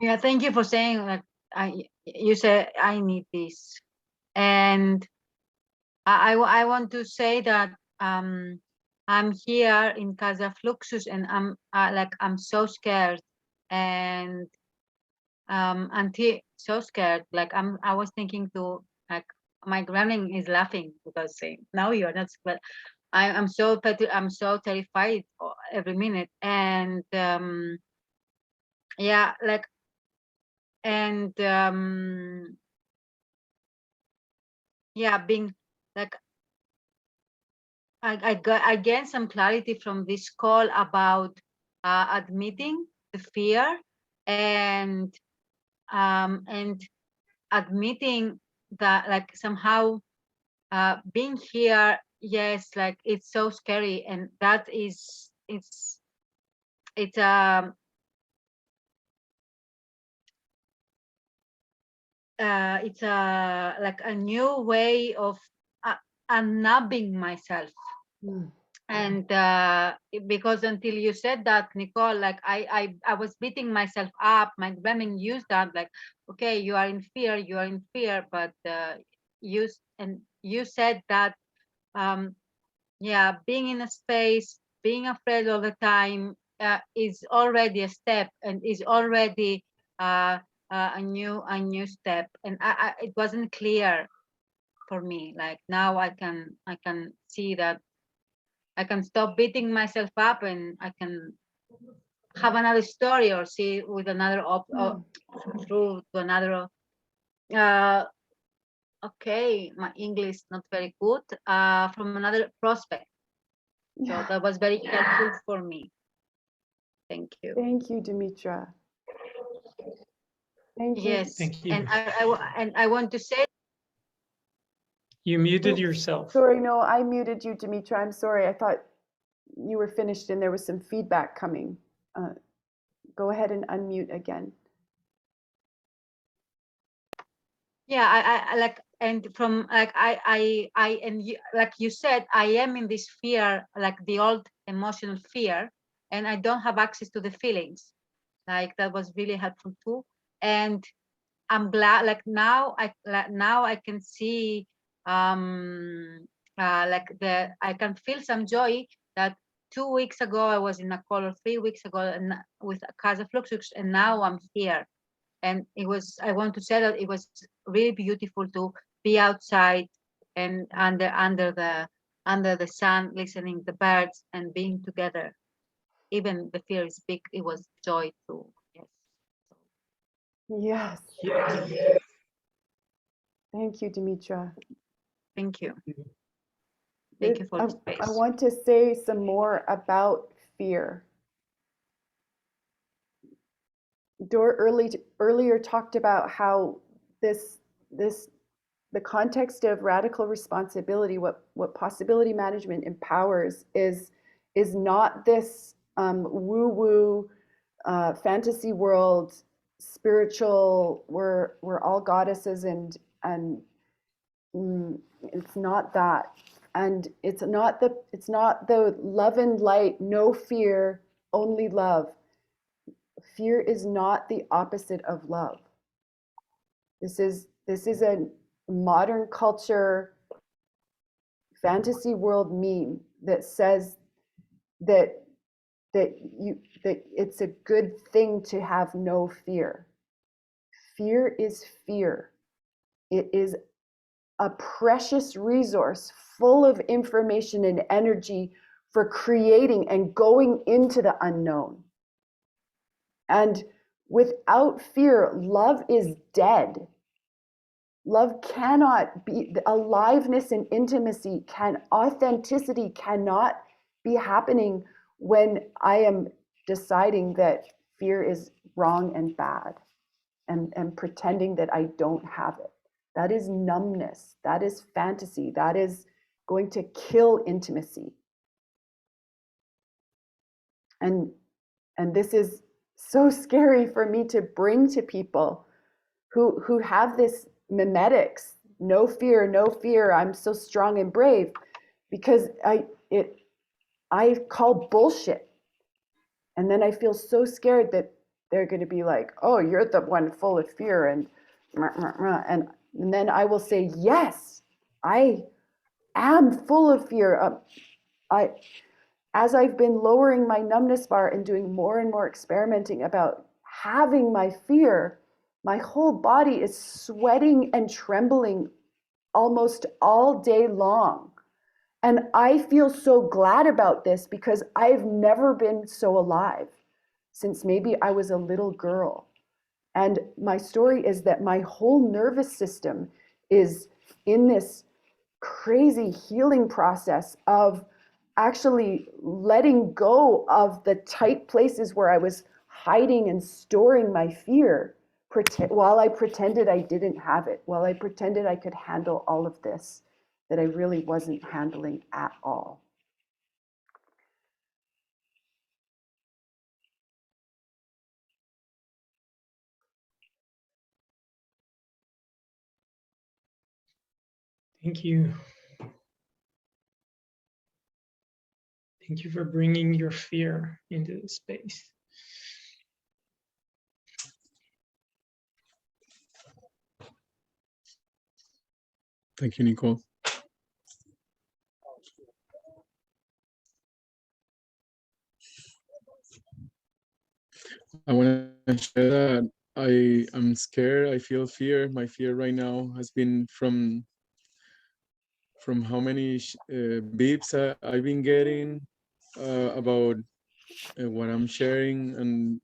Yeah, thank you for saying that. You said I need this, and I want to say that I'm here in Casa Fluxus, and I'm so scared, and until so scared, like I was thinking to, like, my granny is laughing because saying, "No, you're not." But I'm so terrified every minute, and yeah, like, and yeah, being like, I gained some clarity from this call about admitting the fear, and admitting that, like, somehow being here, yes, like, it's so scary, and that is it's like a new way of unnubbing myself. And because until you said that, Nicole, like, I was beating myself up. My grandma used that, like, okay, you are in fear, but you said that yeah, being in a space, being afraid all the time is already a step, and is already a new step. And it wasn't clear for me. Like, now I can see that I can stop beating myself up, and I can have another story, or see with another through to another. Okay, my English not very good. From another prospect. So that was very helpful for me. Thank you. Thank you, Dimitra. Thank you. Yes, Thank you. and I want to say. You muted Oops, yourself. Sorry, no, I muted you, Dimitra. I'm sorry. I thought you were finished and there was some feedback coming. Go ahead and unmute again. Yeah, I like, and from, like, I and you, like you said, I am in this fear, like the old emotional fear, and I don't have access to the feelings. Like, that was really helpful too. And I'm glad, like, now I can see like, I can feel some joy that 2 weeks ago I was in a call, or 3 weeks ago, and with Casa Fluxus, and now I'm here. And I want to say that it was really beautiful to be outside and under the sun, listening the birds and being together. Even the fear is big, it was joy too. Yes. Yes. Thank you, Dimitra. Thank you. Thank you for the space. I want to say some more about fear. Dor earlier talked about how the context of radical responsibility, what possibility management empowers, is not this woo-woo fantasy world, spiritual, we're all goddesses, and it's not that. And it's not the love and light, no fear, only love. Fear is not the opposite of love. This is a modern culture fantasy world meme that says that it's a good thing to have no fear. Fear is fear. It is a precious resource full of information and energy for creating and going into the unknown. And without fear, love is dead. Love cannot be, aliveness and intimacy authenticity cannot be happening when I am deciding that fear is wrong and bad, and pretending that I don't have it. That is numbness. That is fantasy. That is going to kill intimacy. And this is so scary for me to bring to people, who have this mimetics, no fear, no fear, I'm so strong and brave, because I call bullshit. And then I feel so scared that they're going to be like, oh, you're the one full of fear. And then I will say, yes, I am full of fear. As I've been lowering my numbness bar and doing more and more experimenting about having my fear, my whole body is sweating and trembling almost all day long. And I feel so glad about this because I've never been so alive since maybe I was a little girl. And my story is that my whole nervous system is in this crazy healing process of actually letting go of the tight places where I was hiding and storing my fear while I pretended I didn't have it, while I pretended I could handle all of this that I really wasn't handling at all. Thank you. Thank you for bringing your fear into the space. Thank you, Nicole. I want to share that I am scared. I feel fear. My fear right now has been from how many beeps I've been getting about what I'm sharing, and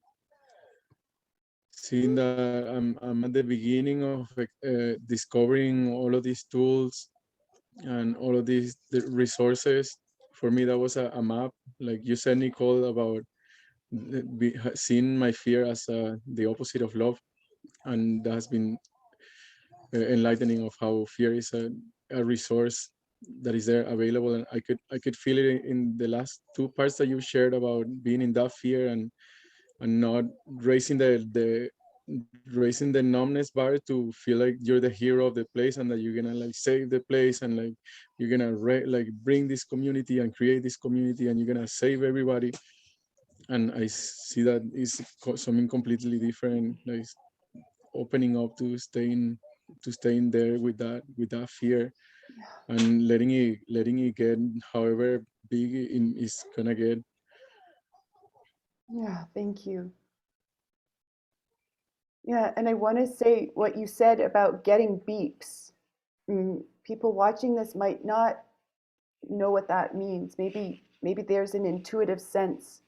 seeing that I'm at the beginning of discovering all of these tools and all of these resources. For me, that was a map, like you said, Nicole, about seeing my fear as the opposite of love, and that has been enlightening of how fear is a resource that is there available. And I could feel it in the last two parts that you shared about being in that fear and not raising the numbness bar to feel like you're the hero of the place and that you're gonna like save the place and like you're gonna like bring this community and create this community and you're gonna save everybody. And I see that is something completely different, like opening up to staying there with that fear and letting it get however big it's gonna get. Yeah, thank you. Yeah, and I want to say what you said about getting beeps. People watching this might not know what that means. Maybe there's an intuitive sense.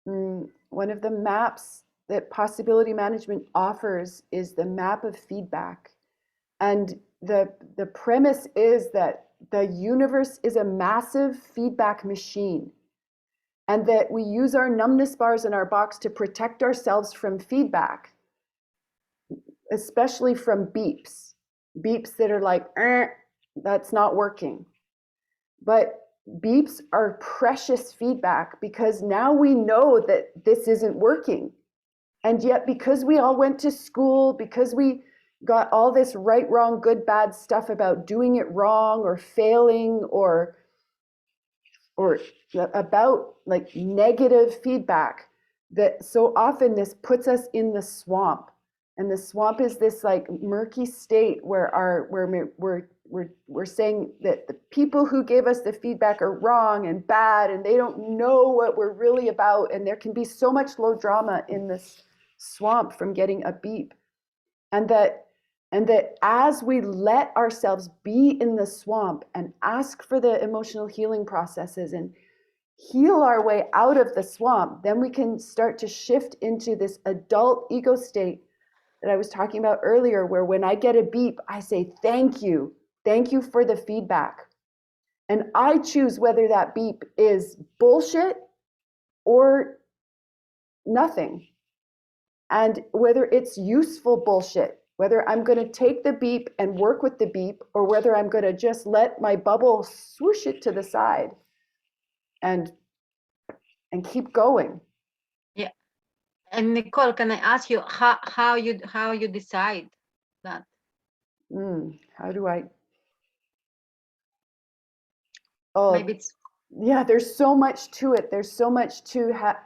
One of the maps that possibility management offers is the map of feedback. And the premise is that the universe is a massive feedback machine, and that we use our numbness bars in our box to protect ourselves from feedback, especially from beeps that are like, that's not working. But beeps are precious feedback because now we know that this isn't working. And yet, because we all went to school, because we got all this right, wrong, good, bad stuff about doing it wrong or failing or about like negative feedback, that so often this puts us in the swamp. And the swamp is this like murky state where we're saying that the people who gave us the feedback are wrong and bad and they don't know what we're really about. And there can be so much low drama in this swamp from getting a beep. And that as we let ourselves be in the swamp and ask for the emotional healing processes and heal our way out of the swamp, then we can start to shift into this adult ego state that I was talking about earlier, where when I get a beep, I say, thank you for the feedback. And I choose whether that beep is bullshit or nothing. And whether it's useful bullshit, whether I'm going to take the beep and work with the beep, or whether I'm going to just let my bubble swoosh it to the side and keep going. Yeah, And Nicole, can I ask you how you decide that? How do I? Oh, Maybe it's yeah, there's so much to it. There's so much to how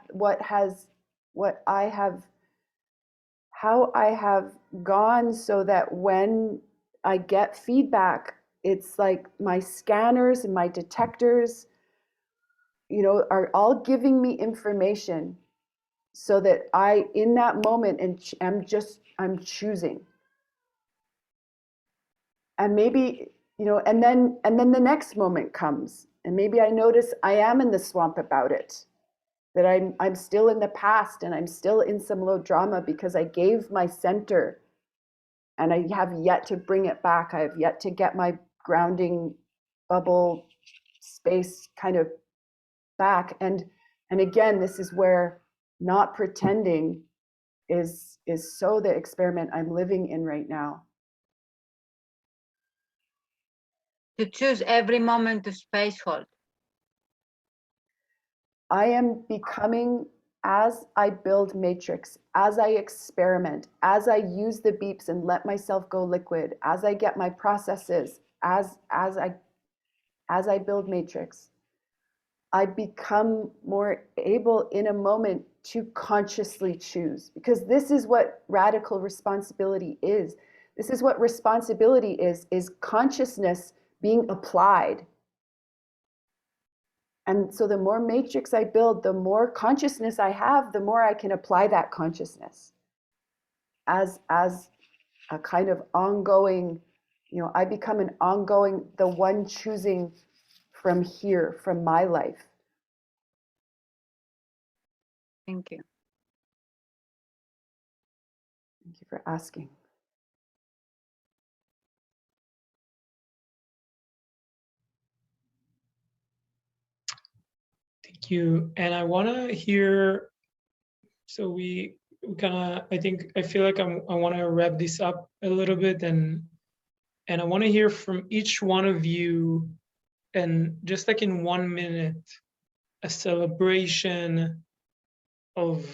I have gone so that when I get feedback, it's like my scanners and my detectors, are all giving me information so that I, in that moment, and I'm choosing. And maybe, and then the next moment comes, and maybe I notice I am in the swamp about it, that I'm still in the past and I'm still in some low drama because I gave my center and I have yet to bring it back. I have yet to get my grounding bubble space kind of back. And again, this is where not pretending is so the experiment I'm living in right now. to choose every moment to space hold. I am becoming, as I build matrix, as I experiment, as I use the beeps and let myself go liquid, as I get my processes, as I build matrix, I become more able in a moment to consciously choose, because this is what radical responsibility is. This is what responsibility is consciousness being applied. And so the more matrix I build, the more consciousness I have, the more I can apply that consciousness as a kind of ongoing, I become an ongoing, the one choosing from here, from my life. Thank you. Thank you for asking. Thank you. And I want to hear, so we kind of, I feel like I want to wrap this up a little bit, and I want to hear from each one of you, and just like in 1 minute, a celebration of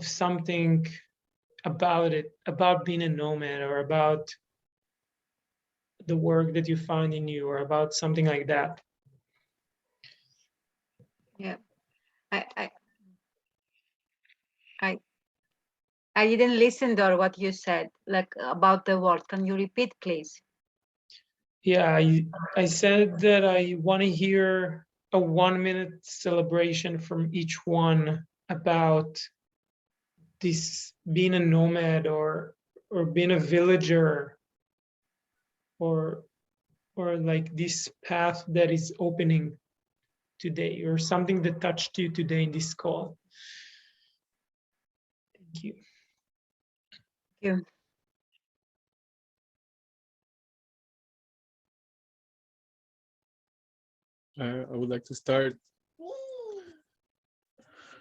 something about it, about being a nomad, or about the work that you find in you, or about something like that. Yeah, I didn't listen to what you said, like about the word. Can you repeat, please? Yeah, I said that I want to hear a 1 minute celebration from each one about this being a nomad, or being a villager, or like this path that is opening today, or something that touched you today in this call. Thank you. Thank you. I would like to start,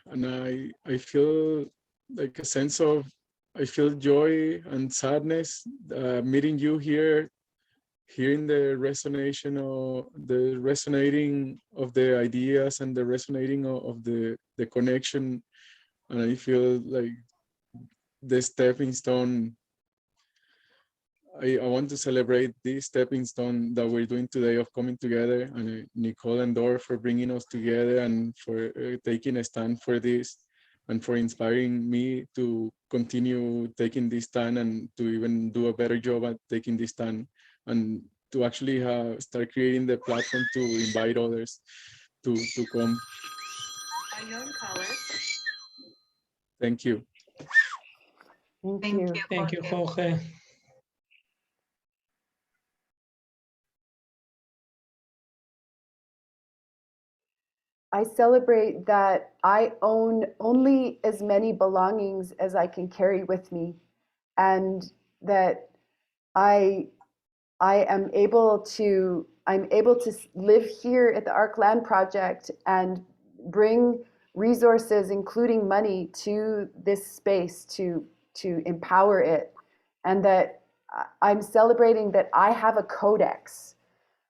and I feel like a sense of, I feel joy and sadness meeting you here, hearing the resonating of the ideas and the resonating of the connection, and I feel like the stepping stone. I want to celebrate this stepping stone that we're doing today of coming together, and Nicole and Dor for bringing us together, and for taking a stand for this, and for inspiring me to continue taking this stand, and to even do a better job at taking this stand, and to actually start creating the platform to invite others to come. Are you empowered? Thank Thank you, Jorge. I celebrate that I own only as many belongings as I can carry with me, and that I I'm able to live here at the Arc Land Project and bring resources, including money, to this space to empower it, and that I'm celebrating that I have a codex,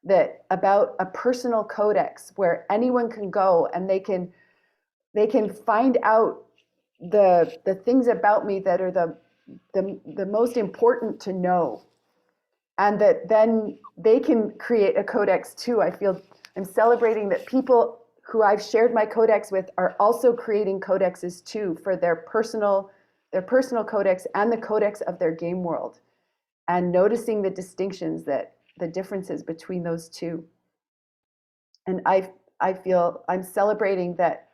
that about a personal codex where anyone can go and they can find out the things about me that are the most important to know, and that then they can create a codex too. I feel I'm celebrating that people who I've shared my codex with are also creating codexes too for their personal codex and the codex of their game world, and noticing the distinctions, that the differences between those two. And I feel I'm celebrating that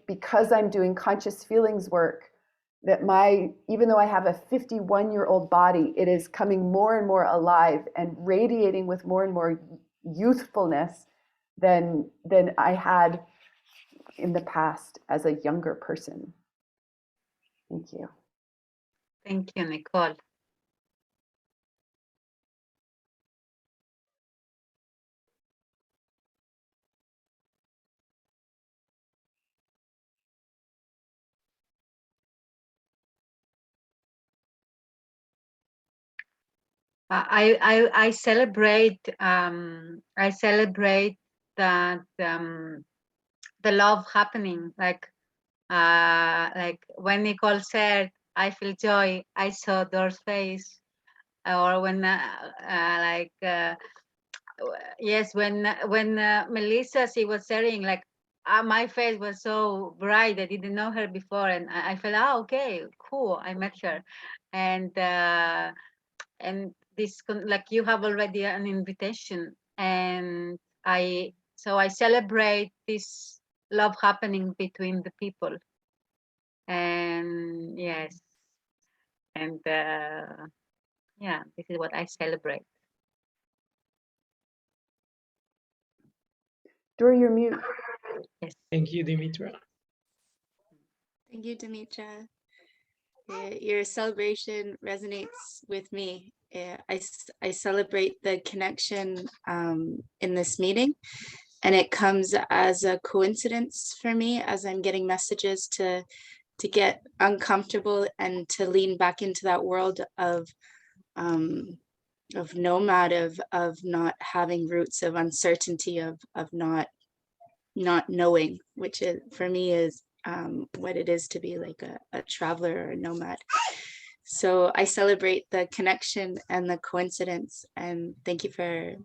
because I'm doing conscious feelings work, that even though I have a 51-year-old body, it is coming more and more alive and radiating with more and more youthfulness than I had in the past as a younger person. Thank you. Thank you, Nicole. I celebrate that the love happening, like when Nicole said, "I feel joy," I saw Dor's face, or when yes, when Melissa, she was sharing, like my face was so bright. I didn't know her before, and I felt, oh, okay, cool, I met her, and this like you have already an invitation, and I celebrate this love happening between the people, and yes, and yeah, this is what I celebrate. Dor, you're mute. Yes. Thank you, Dimitra. Thank you, Dimitra. Your celebration resonates with me. I celebrate the connection in this meeting, and it comes as a coincidence for me as I'm getting messages to get uncomfortable and to lean back into that world of nomad, of not having roots, of uncertainty, of not knowing, which is for me is what it is to be like a traveler or a nomad. So I celebrate the connection and the coincidence, and thank you for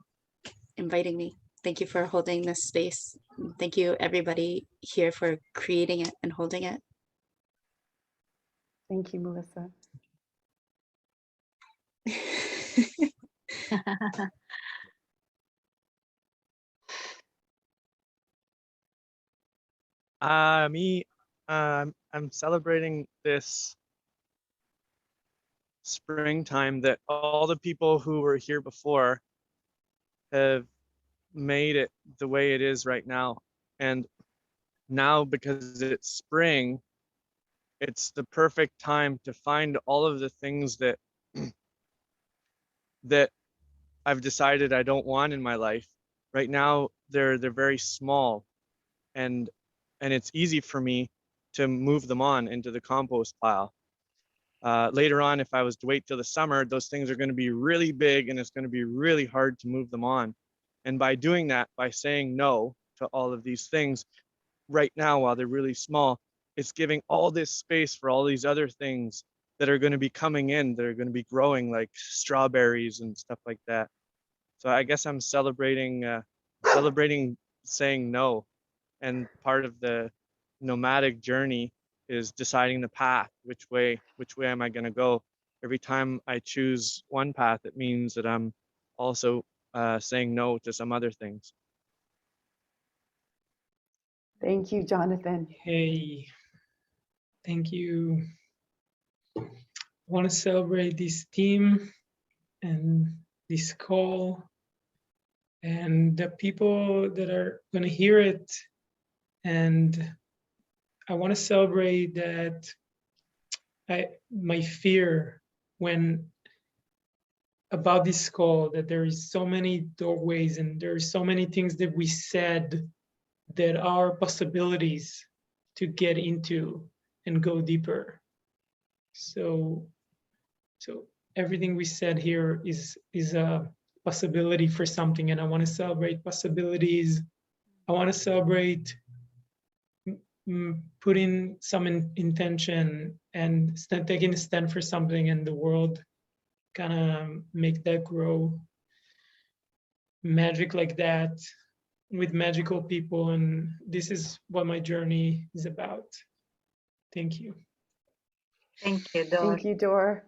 inviting me. Thank you for holding this space. Thank you everybody here for creating it and holding it. Thank you, Melissa. I'm celebrating this springtime that all the people who were here before have made it the way it is right now. And now, because it's spring, it's the perfect time to find all of the things that that I've decided I don't want in my life. Right now, they're very small, and it's easy for me to move them on into the compost pile. Later on, if I was to wait till the summer, those things are going to be really big, and it's going to be really hard to move them on. And by doing that, by saying no to all of these things right now while they're really small, it's giving all this space for all these other things that are going to be coming in, that are going to be growing, like strawberries and stuff like that. So I guess I'm celebrating saying no. And part of the nomadic journey is deciding the path. Which way am I going to go? Every time I choose one path, it means that I'm also saying no to some other things. Thank you, Jonathan. Hey, thank you. I want to celebrate this team and this call and the people that are going to hear it. And I want to celebrate that my fear when about this call, that there is so many doorways and there are so many things that we said that are possibilities to get into and go deeper. So everything we said here is a possibility for something, and I want to celebrate possibilities. I want to celebrate put in some intention and taking a stand for something, and the world kind of make that grow magic like that with magical people. And this is what my journey is about. Thank you. Thank you, Dor. Thank you, Dor.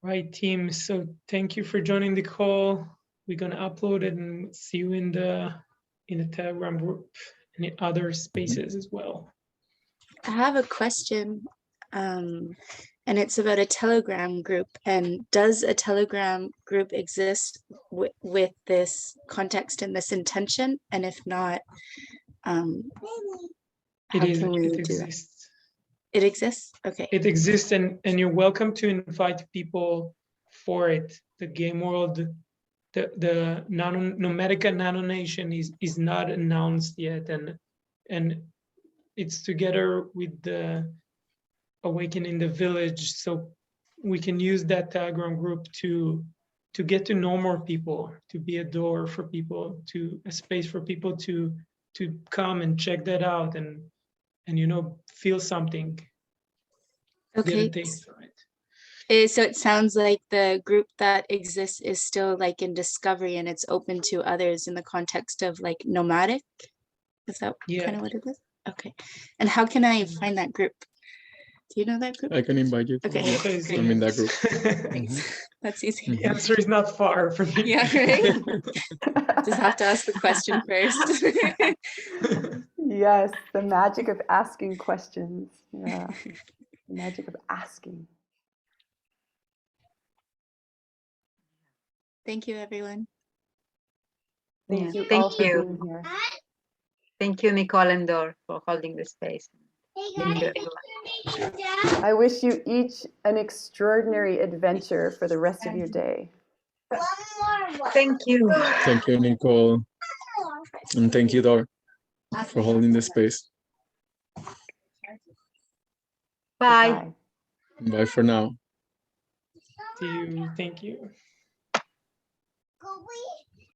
Right, team. So thank you for joining the call. We're gonna upload it and see you in the Telegram group and in other spaces as well. I have a question, and it's about a Telegram group. And does a Telegram group exist with this context and this intention? And if not, how can we do that? Exists. It exists? Okay. It exists, and you're welcome to invite people for it. The game world, the Nomadica Nano Nation is not announced yet, and it's together with the Awakening the Village, so we can use that Telegram group to get to know more people, to be a door for people, to a space for people to come and check that out and feel something. Okay. So it sounds like the group that exists is still like in discovery, and it's open to others in the context of like nomadic. Is that kind of what it is? Okay. And how can I find that group? Do you know that group? I can invite you. Okay. I'm in that group. Thanks. That's easy. The answer is not far from you. Yeah, right. Just have to ask the question first. Yes, the magic of asking questions. Yeah, the magic of asking. Thank you, everyone. Thank you Thank all for you. being here. Thank you, Nicole and Dor, for holding the space. Thank you, everyone. I wish you each an extraordinary adventure for the rest of your day. Thank you. Thank you, Nicole. And thank you, Dor, for holding the space. Bye. Goodbye. Bye for now. See you. Thank you.